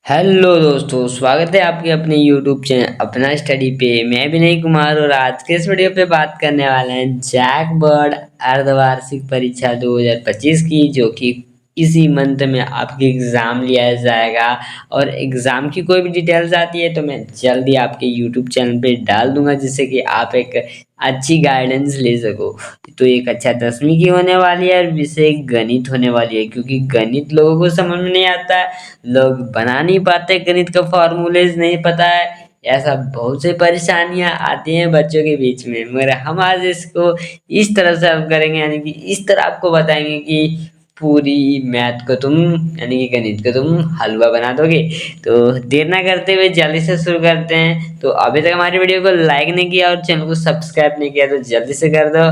Hello दोस्तों, स्वागत है आपके अपने यूट्यूब चैनल अपना स्टडी पे। मैं विनय कुमार और आज के इस वीडियो पे बात करने वाले हैं जैक बोर्ड अर्धवार्षिक परीक्षा 2025 की, जो कि इसी मंथ में आपकी एग्ज़ाम लिया जाएगा। और एग्ज़ाम की कोई भी डिटेल्स आती है तो मैं जल्दी आपके यूट्यूब चैनल पे डाल दूंगा, जिससे कि आप एक अच्छी गाइडेंस ले सको। तो एक अच्छा 10वीं की होने वाली है और विषय गणित होने वाली है, क्योंकि गणित लोगों को समझ में नहीं आता है, लोग बना नहीं पाते, गणित का फॉर्मूलेज नहीं पता है। ऐसा बहुत से परेशानियां आती हैं बच्चों के बीच में, मगर हम आज इसको इस तरह से हल करेंगे, यानी कि इस तरह आपको बताएंगे कि पूरी मैथ को तुम, यानी कि गणित को तुम हलवा बना दोगे। तो देर ना करते हुए जल्दी से शुरू करते हैं। तो अभी तक हमारी वीडियो को लाइक नहीं किया और चैनल को सब्सक्राइब नहीं किया तो जल्दी से कर दो,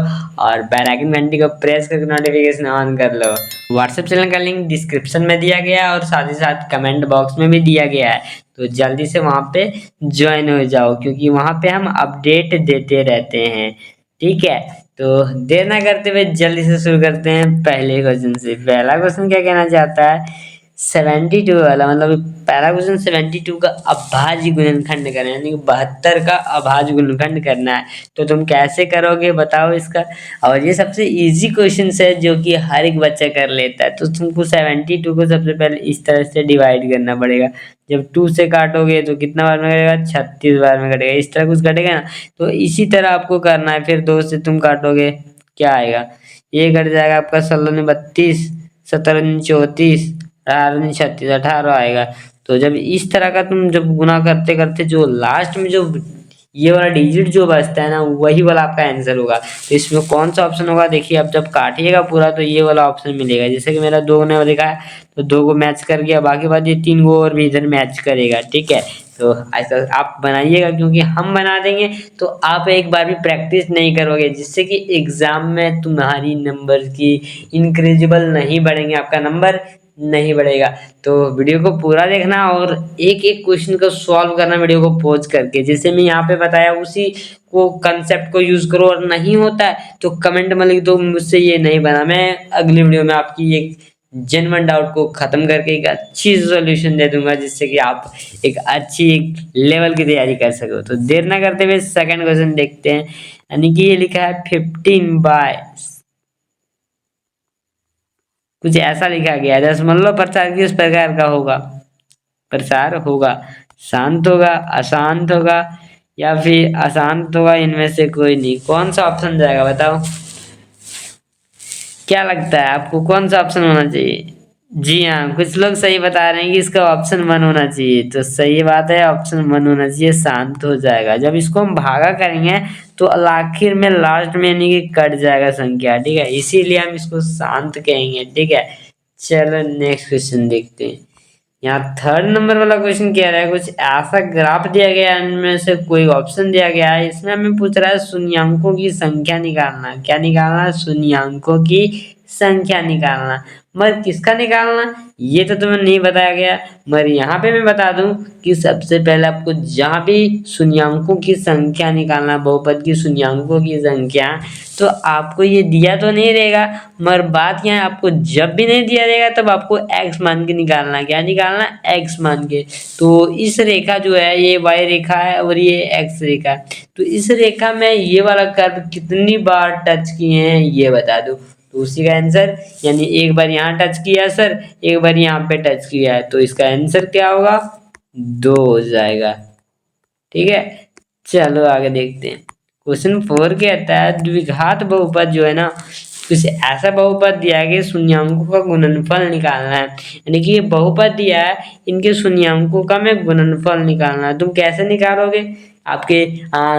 और बेल आइकन घंटी को प्रेस करके नोटिफिकेशन ऑन कर लो। व्हाट्सएप चैनल का लिंक डिस्क्रिप्शन में दिया गया है और साथ ही साथ कमेंट बॉक्स में भी दिया गया है। तो जल्दी से वहाँ पे ज्वाइन हो जाओ, क्योंकि वहाँ पे हम अपडेट देते रहते हैं। ठीक है, तो देर ना करते हुए जल्दी से शुरू करते हैं पहले क्वेश्चन से। पहला क्वेश्चन क्या कहना चाहता है, 72 वाला, मतलब पहला क्वेश्चन 72 का अभाज्य गुणनखंड करना है, यानी 72 का अभाज्य गुणनखंड करना है। तो तुम कैसे करोगे बताओ इसका। और ये सबसे इजी क्वेश्चन है जो कि हर एक बच्चा कर लेता है। तो तुमको 72 को सबसे पहले इस तरह से डिवाइड करना पड़ेगा। जब 2 से काटोगे तो कितना बार में कटेगा, 36 बार में कटेगा। इस तरह कुछ कटेगा ना, तो इसी तरह आपको करना है। फिर 2 से तुम काटोगे, क्या आएगा, ये कट जाएगा आपका 16 ने 32, 17 ने 34, 18 ने 36, 18 आएगा। तो जब इस तरह का तुम जब गुना करते करते जो लास्ट में जो ये वाला डिजिट जो बचता है ना, वही वाला आपका आंसर होगा। तो इसमें कौन सा ऑप्शन होगा, देखिए आप जब काटिएगा पूरा तो ये वाला ऑप्शन मिलेगा। जैसे कि मेरा 2 ने देखा है तो 2 को मैच कर गया, बाकी बात ये 3 को और भी इधर मैच करेगा। ठीक है, तो ऐसा आप बनाइएगा, क्योंकि हम बना देंगे तो आप एक बार भी प्रैक्टिस नहीं करोगे, जिससे कि एग्जाम में तुम्हारी नंबर की इनक्रीजिबल नहीं बढ़ेंगे, आपका नंबर नहीं बढ़ेगा। तो वीडियो को पूरा देखना और एक एक क्वेश्चन को सॉल्व करना वीडियो को पॉज करके, जैसे मैं यहाँ पे बताया उसी को कंसेप्ट को यूज करो। और नहीं होता है तो कमेंट में लिख दो मुझसे ये नहीं बना, मैं अगली वीडियो में आपकी एक जेन्युइन डाउट को खत्म करके एक अच्छी सॉल्यूशन दे दूंगा, जिससे कि आप एक अच्छी लेवल की तैयारी कर सको। तो देर ना करते हुए सेकंड क्वेश्चन देखते हैं, यानी कि ये लिखा है 15 बाय, कुछ ऐसा लिखा गया है। दशमलव प्रसार किस प्रकार का होगा, प्रसार होगा, शांत होगा, अशांत होगा या फिर अशांत होगा, इनमें से कोई नहीं। कौन सा ऑप्शन जाएगा बताओ, क्या लगता है आपको कौन सा ऑप्शन होना चाहिए। जी हाँ, कुछ लोग सही बता रहे हैं कि इसका ऑप्शन 1 होना चाहिए। तो सही बात है, ऑप्शन 1 होना चाहिए, शांत हो जाएगा। जब इसको हम भागा करेंगे तो आखिर में लास्ट में यानी कि कट जाएगा संख्या। ठीक है, इसीलिए हम इसको शांत कहेंगे। ठीक है, चलो नेक्स्ट क्वेश्चन देखते हैं। यहाँ थर्ड नंबर वाला क्वेश्चन क्या है, कुछ ऐसा ग्राफ दिया गया है, इनमें से कोई ऑप्शन दिया गया है। इसमें हमें पूछ रहा है शून्याङ्कों की संख्या निकालना। क्या निकालना, शून्याङ्कों की संख्या निकालना। मगर किसका निकालना ये तो तुम्हें नहीं बताया गया, मगर यहाँ पे मैं बता दूं कि सबसे पहले आपको जहाँ भी शून्याङ्कों की संख्या निकालना, बहुपद की शून्याङ्कों की संख्या, तो आपको ये दिया तो नहीं रहेगा, मगर बात यहाँ आपको जब भी नहीं दिया रहेगा तब आपको x मान के निकालना। क्या निकालना, x मान के। तो इस रेखा जो है ये y रेखा है और ये x रेखा है। तो इस रेखा में ये वाला कर्व कितनी बार टच किए हैं ये बता दो, तो उसी का आंसर, यानी एक बार यहाँ टच किया सर, एक बार यहाँ पे टच किया है, तो इसका आंसर क्या होगा, 2 हो जाएगा। ठीक है, चलो आगे देखते हैं। क्वेश्चन 4 कहता है द्विघात बहुपद जो है ना, कुछ ऐसा बहुपद दिया है कि शून्याङ्कों का गुणनफल निकालना है। यानी कि ये बहुपद दिया है, इनके शून्याङ्कों का मैं गुणनफल निकालना है। तुम कैसे निकालोगे, आपके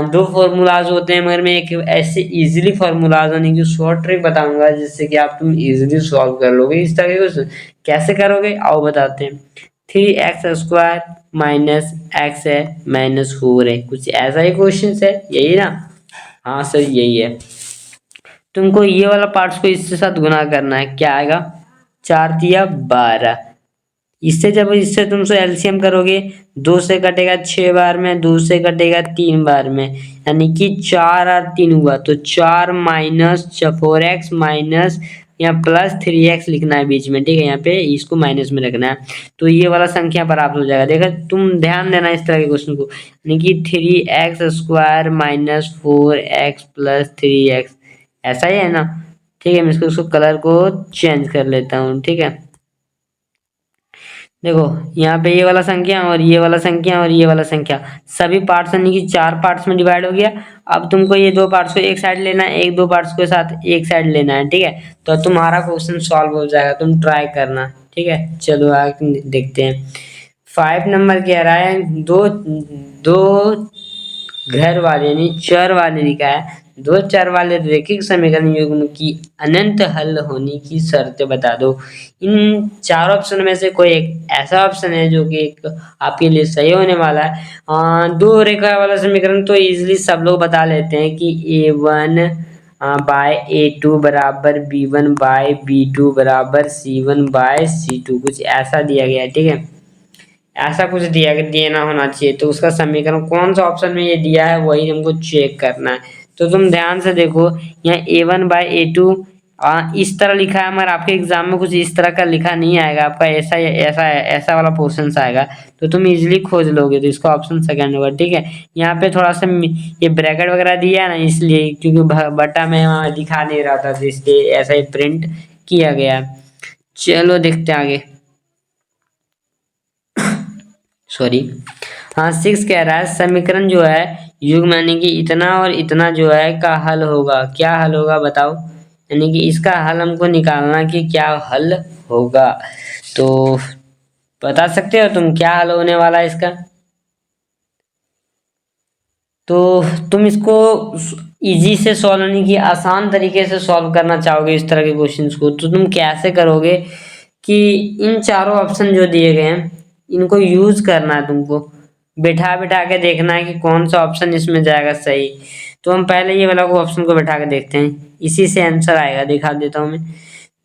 2 फॉर्मूलाज होते हैं, मगर मैं एक ऐसे इजीली फॉर्मूलाज यानी कि शॉर्ट ट्रिक बताऊंगा, जिससे कि आप तुम इजीली सॉल्व कर लोगे। इस तरह के कैसे करोगे आओ बताते हैं। 3x² माइनस एक्स है माइनस 4 है, कुछ ऐसा ही क्वेश्चन है, यही ना। हाँ सर यही है। तुमको ये वाला पार्ट्स को इसके साथ गुना करना है, क्या आएगा, 4 तिया 12। इससे जब इससे तुम से एलसीएम करोगे, 2 से कटेगा 6 बार में, 2 से कटेगा 3 बार में, यानी कि 4 और 3 हुआ तो 4 माइनस 4x माइनस यहाँ +3x लिखना है बीच में, ठीक है, यहाँ पे इसको माइनस में रखना है, तो ये वाला संख्या प्राप्त हो जाएगा। देखो तुम ध्यान देना इस तरह के क्वेश्चन को, यानी कि 3x² minus 4x plus 3x, ऐसा ही है ना, ठीक है। मैं इसको कलर को चेंज कर लेता हूँ, ठीक है। देखो यहाँ पे ये वाला संख्या और ये वाला संख्या और ये वाला संख्या सभी पार्ट्स यानी कि 4 पार्ट्स में डिवाइड हो गया। अब तुमको ये 2 पार्ट्स को एक साइड लेना है, एक 2 पार्ट्स के साथ एक साइड लेना है, ठीक है। तो तुम्हारा क्वेश्चन सॉल्व हो जाएगा, तुम ट्राई करना, ठीक है। चलो आगे देखते हैं। 5 नंबर कह रहा है दो दो घर वाले यानी चर वाले लिखा है, दो चर वाले रैखिक समीकरण युग्म की अनंत हल होने की शर्तें बता दो। इन चार ऑप्शन में से कोई एक ऐसा ऑप्शन है जो कि एक आपके लिए सही होने वाला है। दो रेखा वाला समीकरण तो इजीली सब लोग बता लेते हैं कि A1 बाय A2 बराबर B1 बाय B2 बराबर C1 बाय C2, कुछ ऐसा दिया गया है, ठीक है। ऐसा कुछ देना होना चाहिए, तो उसका समीकरण कौन सा ऑप्शन में ये दिया है वही हमको चेक करना है। तो तुम ध्यान से देखो, यहाँ A1 बाय A2 इस तरह लिखा है, मगर आपके एग्जाम में कुछ इस तरह का लिखा नहीं आएगा, आपका ऐसा ऐसा ऐसा वाला पोर्शन आएगा, तो तुम इजीली खोज लोगे, तो इसका ऑप्शन सेकंड होगा, ठीक है। यहाँ पे थोड़ा सा ये ब्रैकेट वगैरह दिया है ना, इसलिए क्योंकि बटा में वहाँ दिखा नहीं रहा था, तो इसलिए ऐसा ही प्रिंट किया गया है। चलो देखते हैं आगे। सॉरी, हाँ 6 कह रहा है समीकरण जो है युग्म यानी कि इतना और इतना जो है का हल होगा, क्या हल होगा बताओ, यानी कि इसका हल हमको निकालना कि क्या हल होगा। तो बता सकते हो तुम क्या हल होने वाला है इसका? तो तुम इसको इजी से सॉल्व यानी कि आसान तरीके से सॉल्व करना चाहोगे इस तरह के क्वेश्चंस को, तो तुम कैसे करोगे कि इन चारों ऑप्शन जो दिए गए हैं इनको यूज करना है तुमको, बैठा बैठा के देखना है कि कौन सा ऑप्शन इसमें जाएगा सही। तो हम पहले ये वाला को ऑप्शन को बैठा के देखते हैं, इसी से आंसर आएगा, दिखा देता हूँ मैं।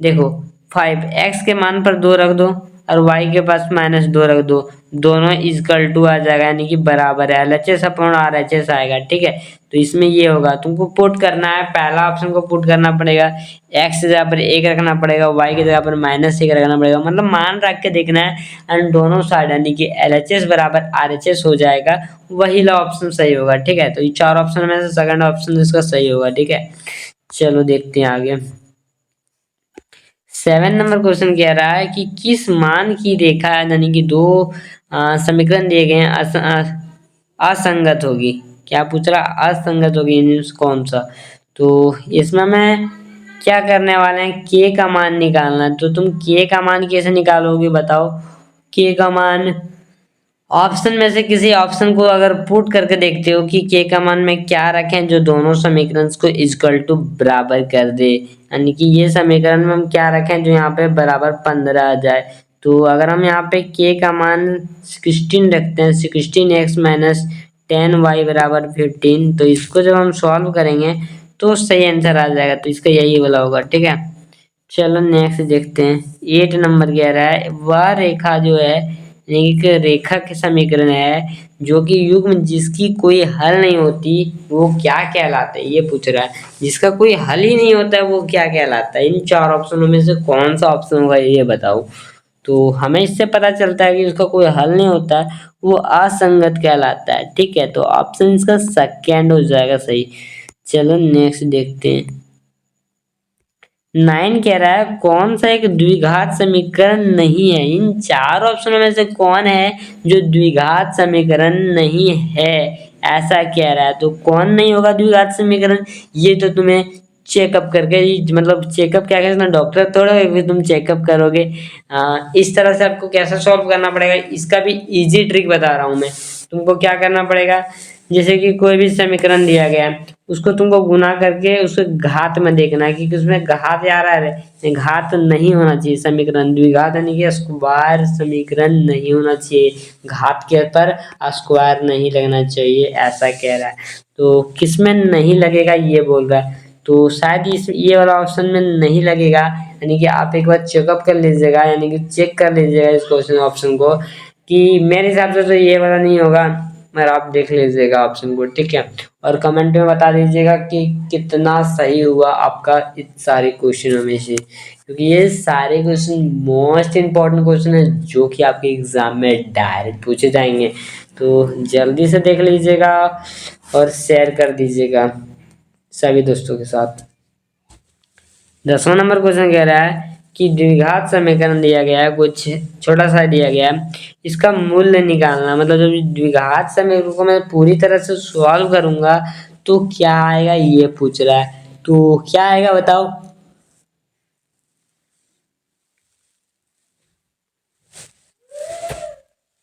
देखो 5x के मान पर 2 रख दो और y के पास -2 रख दो, दोनों इजकल टू आ जाएगा, यानी कि बराबर है, LHS अपॉन RHS आएगा, ठीक है। तो इसमें ये होगा, तुमको पुट करना है, पहला ऑप्शन को पुट करना पड़ेगा, x की जगह पर 1 रखना पड़ेगा, y की जगह पर -1 रखना पड़ेगा, मतलब मान रख के देखना है, एंड दोनों साइड यानी कि LHS बराबर RHS हो जाएगा, वही ला ऑप्शन सही होगा, ठीक है। तो ये चार ऑप्शन में से सेकंड ऑप्शन इसका सही होगा, ठीक है। चलो देखते हैं आगे। 7 नंबर क्वेश्चन कह रहा है कि किस मान की रेखा यानी कि दो समीकरण दिए गए हैं असंगत होगी, क्या पूछ रहा, असंगत होगी यानी कौन सा। तो इसमें मैं क्या करने वाले हैं, के का मान निकालना है। तो तुम के का मान कैसे निकालोगे बताओ, के का मान ऑप्शन में से किसी ऑप्शन को अगर पुट करके देखते हो कि के का मान में क्या रखें जो दोनों समीकरण को इक्वल टू बराबर कर दे, यानी कि ये समीकरण में हम क्या रखें जो यहाँ पे बराबर 15 आ जाए। तो अगर हम यहाँ पे के का मान 16 रखते हैं, 16x माइनस 10y बराबर 15, तो इसको जब हम सॉल्व करेंगे तो सही आंसर आ जाएगा, तो इसका यही वाला होगा, ठीक है। चलो नेक्स्ट देखते हैं। 8 नंबर कह रहा है वह रेखा जो है एक रेखा के समीकरण है जो कि युग्म जिसकी कोई हल नहीं होती वो क्या कहलाता है, ये पूछ रहा है। जिसका कोई हल ही नहीं होता है वो क्या कहलाता है, इन चार ऑप्शनों में से कौन सा ऑप्शन होगा ये बताओ। तो हमें इससे पता चलता है कि उसका कोई हल नहीं होता है, वो असंगत कहलाता है, ठीक है। तो ऑप्शन इसका सेकेंड हो जाएगा सही। चलो नेक्स्ट देखते हैं। 9 कह रहा है कौन सा एक द्विघात समीकरण नहीं है, इन चार ऑप्शनों में से कौन है जो द्विघात समीकरण नहीं है, ऐसा कह रहा है। तो कौन नहीं होगा द्विघात समीकरण, ये तो तुम्हें चेकअप करके मतलब चेकअप क्या कहते हैं, डॉक्टर थोड़ा तुम चेकअप करोगे। इस तरह से आपको कैसे सॉल्व करना पड़ेगा, इसका भी इजी ट्रिक बता रहा हूँ मैं। तुमको क्या करना पड़ेगा, जैसे कि कोई भी समीकरण दिया गया है उसको तुमको गुना करके उसके घात में देखना है कि उसमें घात आ रहा है, घात नहीं होना चाहिए समीकरण, द्विघात यानी कि स्क्वायर समीकरण नहीं होना चाहिए, घात के पर स्क्वायर नहीं लगना चाहिए, ऐसा कह रहा है। तो किसमें नहीं लगेगा ये बोल रहा है, तो शायद इस ये वाला ऑप्शन में नहीं लगेगा, यानी कि आप एक बार चेकअप कर लीजिएगा, यानी कि चेक कर लीजिएगा इस क्वेश्चन ऑप्शन को कि मेरे हिसाब से तो ये वाला नहीं होगा, मगर आप देख लीजिएगा ऑप्शन को, ठीक है। और कमेंट में बता दीजिएगा कि कितना सही हुआ आपका इन सारे क्वेश्चनों में से, क्योंकि ये सारे क्वेश्चन मोस्ट इम्पोर्टेंट क्वेश्चन है जो कि आपके एग्जाम में डायरेक्ट पूछे जाएंगे। तो जल्दी से देख लीजिएगा और शेयर कर दीजिएगा सभी दोस्तों के साथ। 10वां नंबर क्वेश्चन कह रहा है कि द्विघात समीकरण दिया गया है, कुछ छोटा सा दिया गया है, इसका मूल्य निकालना। मतलब जब द्विघात समीकरण को मैं पूरी तरह से सॉल्व करूंगा तो क्या आएगा ये पूछ रहा है। तो क्या आएगा बताओ।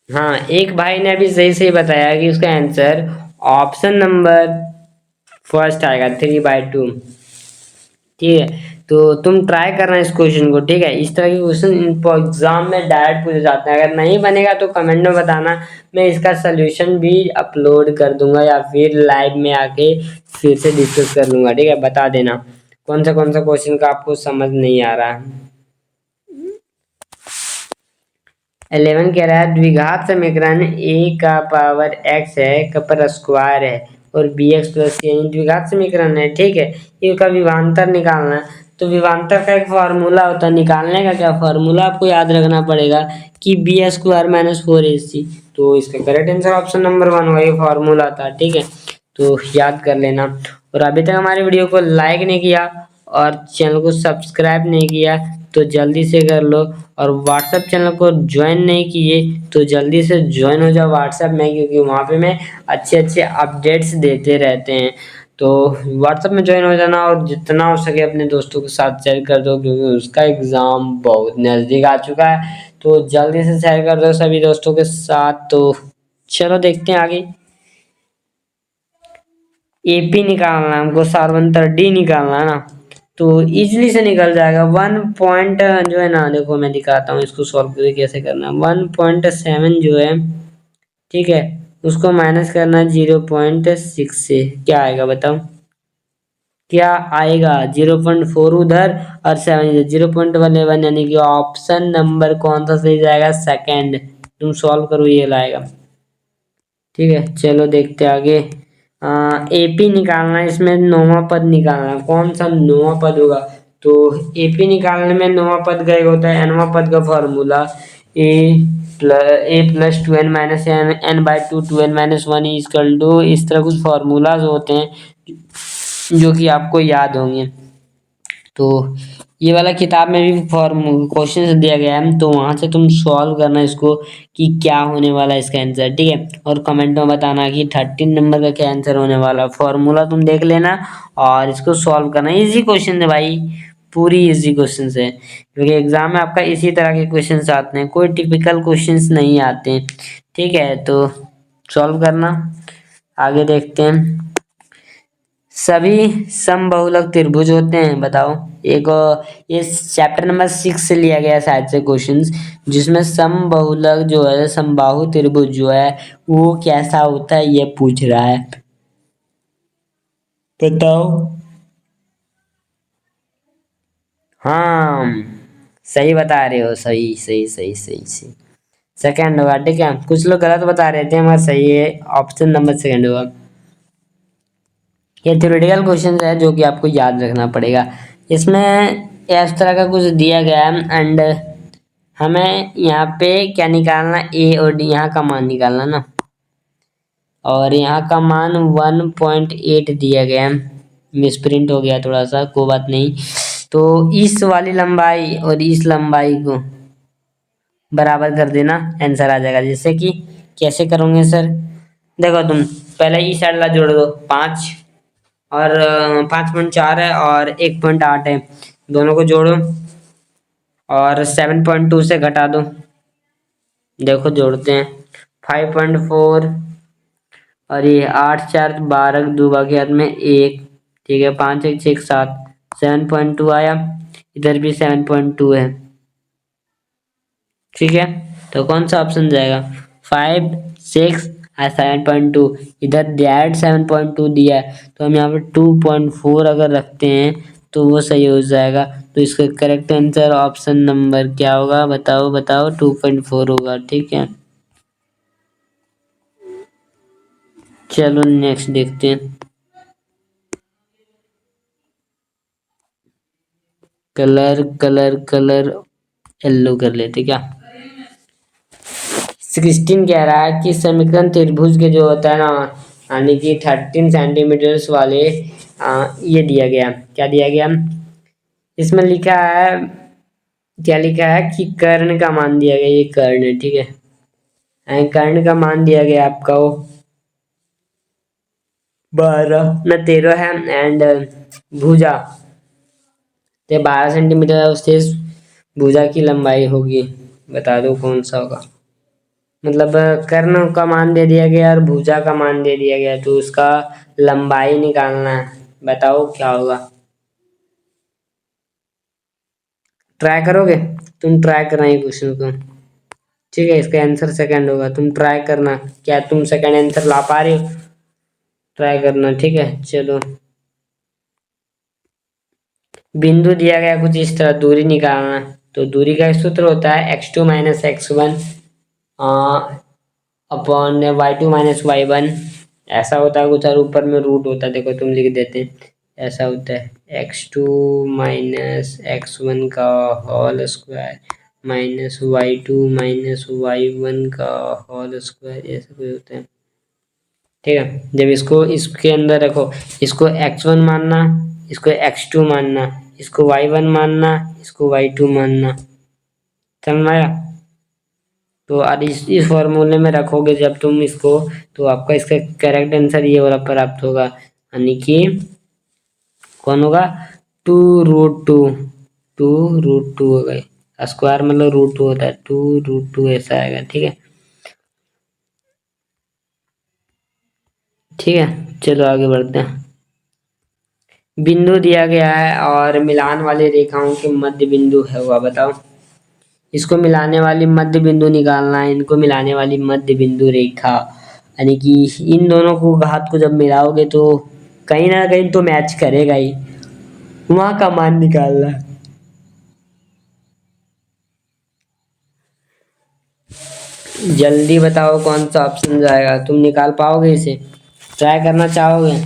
हाँ, एक भाई ने अभी सही सही बताया कि उसका आंसर ऑप्शन नंबर फर्स्ट आएगा, 3/2। ठीक है, तो तुम ट्राई करना इस क्वेश्चन को। ठीक है, इस तरह के क्वेश्चन एग्जाम में डायरेक्ट पूछे जाते हैं। अगर नहीं बनेगा तो कमेंट में बताना, मैं इसका सोल्यूशन भी अपलोड कर दूंगा या फिर लाइव में आके फिर से डिस्कस कर लूंगा। ठीक है, बता देना कौन सा क्वेश्चन का आपको समझ नहीं आ रहा है। 11 कह रहा है द्विघात समीकरण a का पावर x है का पर स्क्वायर है और bx प्लस c यानी द्विघात समीकरण है। ठीक है, इसका विभवांतर निकालना है। तो विभवांतर का एक फॉर्मूला होता है, निकालने का क्या फॉर्मूला आपको याद रखना पड़ेगा कि बी स्क्वायर माइनस 4ac। तो इसका करेक्ट आंसर ऑप्शन नंबर 1 होगा, ये फॉर्मूला था। ठीक है, तो याद कर लेना। और अभी तक हमारे वीडियो को लाइक नहीं किया और चैनल को सब्सक्राइब नहीं किया तो जल्दी से कर लो, और व्हाट्सएप चैनल को ज्वाइन नहीं किए तो जल्दी से ज्वाइन हो जाओ व्हाट्सएप में, क्योंकि वहाँ पे मैं अच्छे अच्छे अपडेट्स देते रहते हैं। तो व्हाट्सएप में ज्वाइन हो जाना और जितना हो सके अपने दोस्तों के साथ शेयर कर दो, क्योंकि उसका एग्ज़ाम बहुत नज़दीक आ चुका है। तो जल्दी से शेयर कर दो सभी दोस्तों के साथ। तो चलो देखते हैं आगे। एपी निकालना है हमको, सार्वंतर डी निकालना है ना, तो इजली से निकल जाएगा। 1 पॉइंट जो है ना, देखो मैं दिखाता हूँ इसको सॉल्व करके कैसे करना है। 1.7 जो है, ठीक है, उसको माइनस करना 0.6 से, क्या आएगा बताओ। क्या आएगा 0.4 उधर और 7 इधर, 0.11, यानी कि ऑप्शन नंबर कौन सा सही जाएगा, सेकंड। तुम सॉल्व करो ये लाएगा। ठीक है, चलो देखते आगे। एपी निकालना है, इसमें नौवां पद निकालना है। कौन सा नौवां पद होगा, तो एपी निकालने में नौवां पद का एक होता है एनवां पद का formula A plus 2n minus n/2 2n-1 is equal to, इस तरह कुछ फॉर्मूलाज होते हैं जो कि आपको याद होंगे। तो ये वाला किताब में भी फॉर्म क्वेश्चन दिया गया है, तो वहां से तुम सॉल्व करना इसको कि क्या होने वाला है इसका आंसर। ठीक है, और कमेंट में बताना कि 13 नंबर का क्या आंसर होने वाला। फॉर्मूला तुम देख लेना और इसको सॉल्व करना। इजी क्वेश्चन है भाई, पूरी इजी क्वेश्चन है, क्योंकि एग्जाम में आपका इसी तरह के क्वेश्चन आते हैं, कोई टिपिकल क्वेश्चन नहीं आते। ठीक है, तो सॉल्व करना। आगे देखते हैं। सभी समबाहुलक त्रिभुज होते हैं, बताओ। एक ये चैप्टर नंबर 6 से लिया गया है शायद से क्वेश्चंस, जिसमें समबाहुलक जो है, समबाहु त्रिभुज जो है वो कैसा होता है ये पूछ रहा है, बताओ। हाँ, सही बता रहे हो, सही सही सही सही सही, सेकंड होगा। ठीक है, कुछ लोग गलत बता रहे थे मगर सही है, ऑप्शन नंबर सेकंड होगा। ये थ्योरेटिकल क्वेश्चन है जो कि आपको याद रखना पड़ेगा। इसमें इस तरह का कुछ दिया गया है एंड हमें यहाँ पे क्या निकालना, ए और डी, यहाँ का मान निकालना ना, और यहाँ का मान 1.8 दिया गया है। मिसप्रिंट हो गया थोड़ा सा, कोई बात नहीं। तो इस वाली लंबाई और इस लंबाई को बराबर कर देना, आंसर आ जाएगा। जैसे कि कैसे करोगे सर, देखो तुम पहले इस साइड ला जोड़ दो, 5 और 5.4 है और 1.8 है, दोनों को जोड़ो और 7.2 से घटा दो। देखो जोड़ते हैं, 5.4 और ये 8 4 12, 2 बाकी हाथ में 1। ठीक है, 5 1 6 7, 7.2 आया। इधर भी 7.2 है। ठीक है, तो कौन सा ऑप्शन जाएगा, 5 6 और 7.2। इधर डायरेक्ट 7.2 दिया है, तो हम यहाँ पे 2.4 अगर रखते हैं तो वो सही हो जाएगा। तो इसका करेक्ट आंसर ऑप्शन नंबर क्या होगा, बताओ बताओ, 2.4 होगा। ठीक है, चलो नेक्स्ट देखते हैं। कलर कलर कलर येलो कर लेते क्या। 16 कह रहा है कि समीकरण त्रिभुज के जो होता है ना, यानी कि 13 सेंटीमीटर्स वाले ये दिया गया, क्या दिया गया इसमें लिखा है, क्या लिखा है कि कर्ण का मान दिया गया, ये कर्ण है ठीक है, कर्ण का मान दिया गया आपका वो 12 न 13 है, एंड भुजा तो 12 सेंटीमीटर है, उससे भुजा की लंबाई होगी, बता दो कौन सा होगा। मतलब कर्ण का मान दे दिया गया और भुजा का मान दे दिया गया, तो उसका लंबाई निकालना है, बताओ क्या होगा। ट्राई करोगे, तुम ट्राई करना ये क्वेश्चन को, ठीक है। इसका आंसर सेकंड होगा, तुम ट्राई करना, क्या तुम सेकंड आंसर ला पा रहे हो, ट्राई करना ठीक है। चलो, बिंदु दिया गया कुछ इस तरह, दूरी निकालना, तो दूरी का सूत्र होता है x2 minus x1 upon y2 minus y1, ऐसा होता है कुछ, और ऊपर में रूट होता है, देखो तुम लिख देते हैं, ऐसा होता है x2 माइनस x1 का whole square minus y2 minus y1 का होल स्क्वायर, ऐसा कोई होता है ठीक है। जब इसको इसके अंदर रखो, इसको x1 मानना, इसको x2 मानना, इसको y1 मानना, इसको y2 मानना, समझ आया। तो आज इस फॉर्मूले में रखोगे जब तुम इसको, तो आपका इसका करेक्ट आंसर ये वाला प्राप्त होगा, यानी कि कौन होगा, 2√2, 2√2 होगा, स्क्वायर मतलब √2 होता है, 2√2 ऐसा आएगा ठीक है। ठीक है, चलो आगे बढ़ते हैं। बिंदु दिया गया है और मिलान वाली रेखाओं के मध्य बिंदु है हुआ, बताओ इसको मिलाने वाली मध्य बिंदु निकालना है, इनको मिलाने वाली मध्य बिंदु रेखा, यानी कि इन दोनों को घात को जब मिलाओगे तो कहीं ना कहीं तो मैच करेगा ही, वहां का मान निकालना है। जल्दी बताओ कौन सा ऑप्शन जाएगा, तुम निकाल पाओगे इसे, ट्राई करना चाहोगे,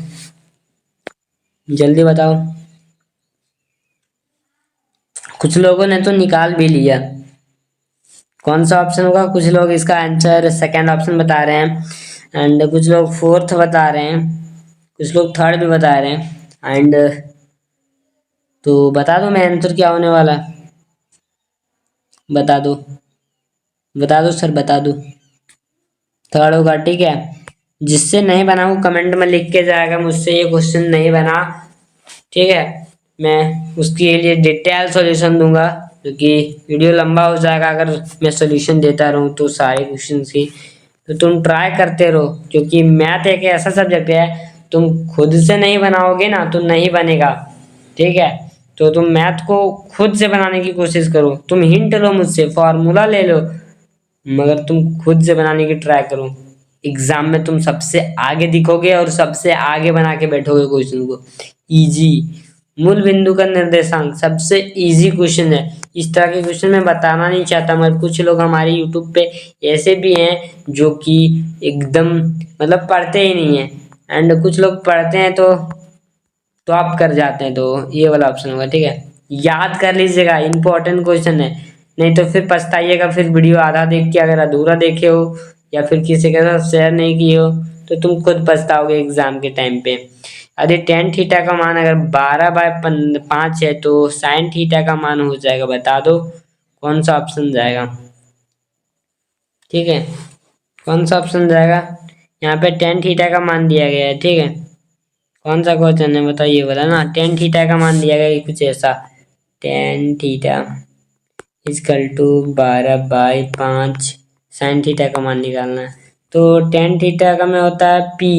जल्दी बताओ। कुछ लोगों ने तो निकाल भी लिया, कौन सा ऑप्शन होगा, कुछ लोग इसका आंसर सेकंड ऑप्शन बता रहे हैं, एंड कुछ लोग फोर्थ बता रहे हैं, कुछ लोग थर्ड भी बता रहे हैं, एंड तो बता दो मैं आंसर क्या होने वाला है, बता दो, बता दो सर बता दो, थर्ड होगा ठीक है। जिससे नहीं बना वो कमेंट में लिख के जाएगा, मुझसे ये क्वेश्चन नहीं बना, ठीक है, मैं उसके लिए डिटेल सॉल्यूशन दूंगा, क्योंकि वीडियो लंबा हो जाएगा अगर मैं सॉल्यूशन देता रहूं तो सारे क्वेश्चन की। तो तुम ट्राई करते रहो, क्योंकि मैथ एक ऐसा सब्जेक्ट है, तुम खुद से नहीं बनाओगे ना तो नहीं बनेगा, ठीक है। तो तुम मैथ को खुद से बनाने की कोशिश करो, तुम हिंट लो मुझसे, फॉर्मूला ले लो, मगर तुम खुद से बनाने की ट्राई करो, एग्जाम में तुम सबसे आगे दिखोगे और सबसे आगे बना के बैठोगे क्वेश्चन को। इजी, मूल बिंदु का निर्देशांक सबसे इजी क्वेश्चन है, इस तरह के क्वेश्चन मैं बताना नहीं चाहता, मगर कुछ लोग हमारे यूट्यूब पे ऐसे भी हैं जो कि एकदम मतलब पढ़ते ही नहीं है, एंड कुछ लोग पढ़ते हैं तो आप कर जाते हैं, तो ये वाला ऑप्शन होगा ठीक है। याद कर लीजिएगा, इंपॉर्टेंट क्वेश्चन है, नहीं तो फिर पछताइएगा, फिर वीडियो आधा देख के अगर अधूरा देखे हो या फिर किसी के साथ शेयर नहीं किए हो तो तुम खुद पछताओगे एग्जाम के टाइम पे। अरे टेन थीटा का मान अगर 12/5 है तो साइन थीटा का मान हो जाएगा, बता दो कौन सा ऑप्शन जाएगा, ठीक है, कौन सा ऑप्शन जाएगा। यहाँ पे टेन थीटा का मान दिया गया है ठीक है, कौन सा क्वेश्चन है बताइए, वाला ना, टेन थीटा का मान दिया गया है कुछ ऐसा, tan theta is equal to 12/5 sine theta का मान निकालना है। तो टेन थीटा का में होता है पी,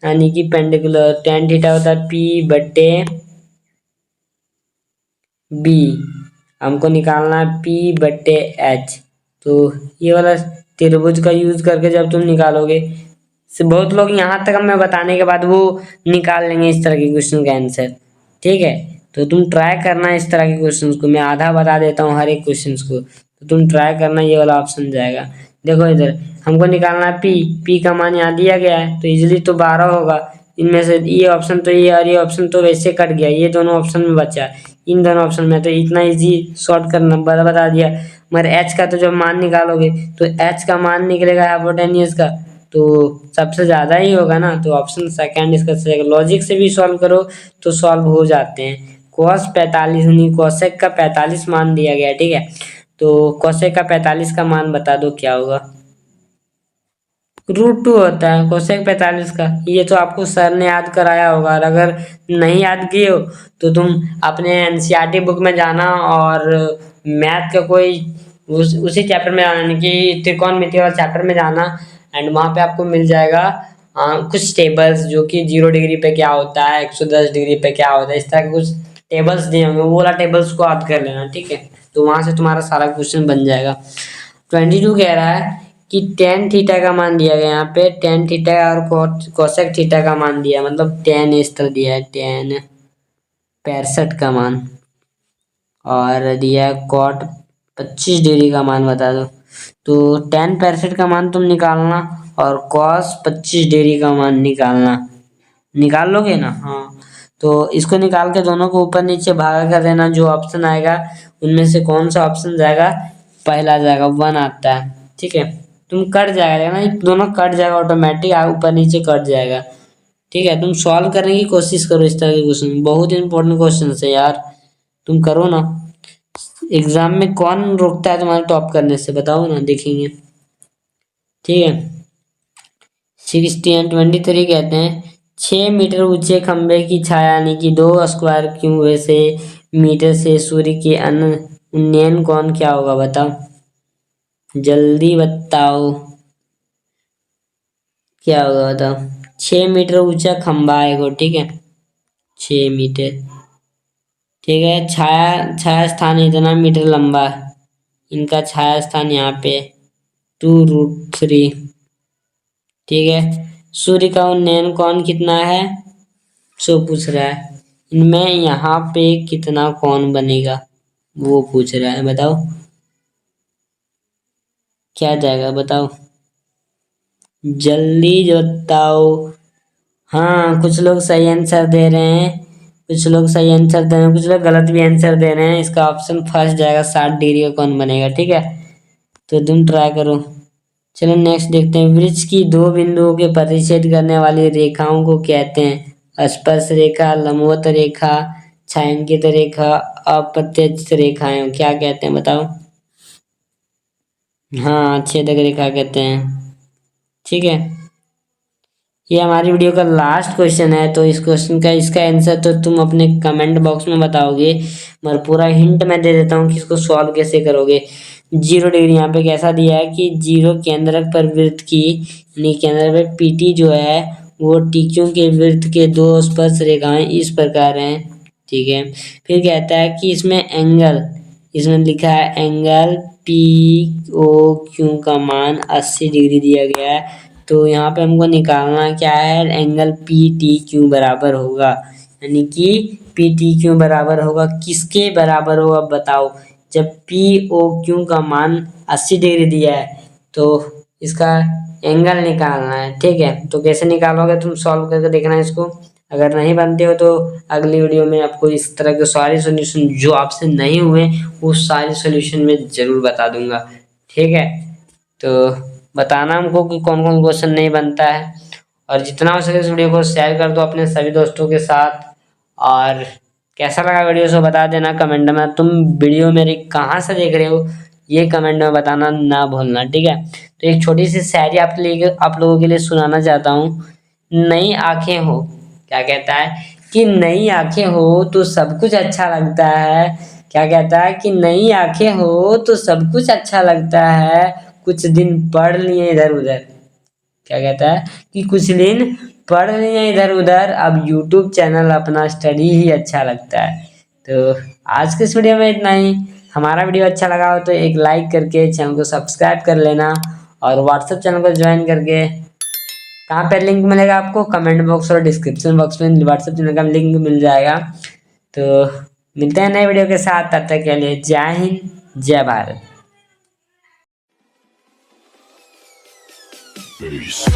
यानी कि पेंडिकुलर, टेन थीटा होता है पी बट्टे बी, हमको निकालना है पी बट्टे एच। तो ये वाला त्रिभुज का यूज करके जब तुम निकालोगे, से बहुत लोग यहाँ तक मैं बताने के बाद वो निकाल लेंगे इस तरह के क्वेश्चन का आंसर, ठीक है। तो तुम ट्राई करना इस तरह के क्वेश्चंस को, मैं आधा बता देता हूँ हर एक क्वेश्चंस को, तो तुम ट्राई करना, ये वाला ऑप्शन जाएगा। देखो इधर हमको निकालना है पी का मान यहाँ दिया गया है, तो इजिली तो 12 होगा, इनमें से ये ऑप्शन तो ये और ये ऑप्शन तो वैसे कट गया, ये दोनों ऑप्शन में बचा, इन दोनों ऑप्शन में, तो इतना इजी शॉर्ट करना बता दिया। मगर एच का तो जब मान निकालोगे तो एच का मान निकलेगा हाइपोटेन्यूज का, तो सबसे ज्यादा ही होगा ना, तो ऑप्शन सेकंड इसका सही है। लॉजिक से भी सॉल्व करो तो सॉल्व हो जाते हैं। cos 45 नहीं, कोसेक का 45 मान दिया गया, ठीक है, तो कोसेक का 45 का मान बता दो क्या होगा। √2 होता है कोसेक 45 का। ये तो आपको सर ने याद कराया होगा, और अगर नहीं याद किए हो तो तुम अपने एनसीईआरटी बुक में जाना और मैथ का कोई उसी चैप्टर में जाना, यानी कि त्रिकोणमिति वाला चैप्टर में जाना, एंड वहां पे आपको मिल जाएगा कुछ टेबल्स, जो कि 0 डिग्री पे क्या होता है, 110 डिग्री पे क्या होता है, इस तरह के कुछ टेबल्स दिए होंगे, वो वाला टेबल्स को याद कर लेना, ठीक है, तो वहां से तुम्हारा सारा क्वेश्चन बन जाएगा। 22 कह रहा है कि टेन थीटा का मान दिया गया, यहाँ पे टेन थीटा और कोसेक थीटा का मान दिया, मतलब टेन इस तरह दिया है, टेन 65 का मान, और दिया है कॉट 25 डिग्री का मान बता दो। तो टेन 65 का मान तुम निकालना और कॉस 25 डिग्री का मान निकालना, निकाल लोगे ना, हाँ, तो इसको निकाल के दोनों को ऊपर नीचे भागा कर देना, जो ऑप्शन आएगा उनमें से कौन सा ऑप्शन जाएगा, पहला जाएगा, 1 आता है, ठीक है, तुम कट जाएगा ना, दोनों कट जाएगा ऑटोमेटिक, ऊपर नीचे कट जाएगा, ठीक है। तुम सॉल्व करने की कोशिश करो इस तरह के क्वेश्चन, बहुत इंपॉर्टेंट क्वेश्चन है यार, तुम करो ना। एग्जाम में कौन रोकता है तुम्हारे टॉप करने से, बताओ ना, देखेंगे, ठीक है। 1623 कहते हैं 6 मीटर ऊंचे खंबे की छाया, यानी कि 2 स्क्वायर से मीटर से सूर्य के उन्नयन कोण क्या होगा, बताओ, जल्दी बताओ क्या होगा, बताओ। 6 मीटर ऊंचा खंबा है वो, ठीक है, 6 मीटर, ठीक है, छाया छाया स्थान इतना मीटर लंबा है, इनका छाया स्थान यहाँ पे 2√3, ठीक है। सूर्य का उन्नयन कोण कितना है, सो पूछ रहा है, इनमें यहाँ पे कितना कोण बनेगा वो पूछ रहा है, बताओ क्या जाएगा, बताओ जल्दी बताओ। हाँ, कुछ लोग सही आंसर दे रहे हैं, कुछ लोग सही आंसर दे रहे हैं, कुछ लोग गलत भी आंसर दे रहे हैं। इसका ऑप्शन फर्स्ट जाएगा, 60 डिग्री का कोण बनेगा, ठीक है, तो तुम ट्राई करो। चलो नेक्स्ट देखते हैं, वृक्ष की दो बिंदुओं के प्रतिच्छेद करने वाली रेखाओं को कहते हैं स्पर्श रेखा, लंबवत रेखा, छायांकित रेखा, अप्रत्यक्ष रेखाएं, क्या कहते हैं बताओ। हाँ, छेदक रेखा कहते हैं, ठीक है। ये हमारी वीडियो का लास्ट क्वेश्चन है, तो इस क्वेश्चन का इसका आंसर तो तुम अपने कमेंट बॉक्स में बताओगे, मगर पूरा हिंट मैं दे देता हूँ कि इसको सॉल्व कैसे करोगे। 0 डिग्री यहाँ पे कैसा दिया है कि 0 केंद्रक पर वृत्त की, यानी केंद्र पे पीटी जो है वो टीक्यू के वृत्त के दो स्पर्श रेखाएं इस प्रकार हैं, ठीक है। फिर कहता है कि इसमें एंगल, इसमें लिखा है एंगल पी ओ क्यू का मान 80 डिग्री दिया गया है, तो यहाँ पे हमको निकालना क्या है, एंगल पी टी क्यू बराबर होगा, यानी कि पी टी क्यू बराबर होगा किसके बराबर होगा बताओ। जब पी ओ क्यू का मान 80 डिग्री दिया है तो इसका एंगल निकालना है, ठीक है, तो कैसे निकालोगे तुम सॉल्व करके देखना इसको। अगर नहीं बनते हो तो अगली वीडियो में आपको इस तरह के सारे सॉल्यूशन जो आपसे नहीं हुए वो सारे सॉल्यूशन में जरूर बता दूंगा, ठीक है। तो बताना हमको कि कौन कौन क्वेश्चन नहीं बनता है, और जितना हो सके इस वीडियो को शेयर कर दो अपने सभी दोस्तों के साथ, और कैसा लगा वीडियो सो बता देना कमेंट में। तुम वीडियो मेरी कहाँ से देख रहे हो ये कमेंट में बताना ना भूलना, ठीक है। तो एक छोटी सी शायरी आप लोगों के लिए सुनाना चाहता हूँ। नई आंखें हो, क्या कहता है कि नई आंखें हो तो सब कुछ अच्छा लगता है, क्या कहता है कि नई आंखें हो तो सब कुछ अच्छा लगता है, कुछ दिन पढ़ लिए इधर उधर, क्या कहता है कि कुछ दिन पढ़ लिए इधर उधर, अब यूट्यूब चैनल अपना स्टडी ही अच्छा लगता है। तो आज के इस वीडियो में इतना ही। हमारा वीडियो अच्छा लगा हो तो एक लाइक करके चैनल को सब्सक्राइब कर लेना, और व्हाट्सएप चैनल को ज्वाइन करके, कहाँ पे लिंक मिलेगा आपको, कमेंट बॉक्स और डिस्क्रिप्शन बॉक्स में व्हाट्सएप चैनल का लिंक मिल जाएगा। तो मिलते हैं नए वीडियो के साथ, तब तक के लिए जय हिंद जय भारत। Peace.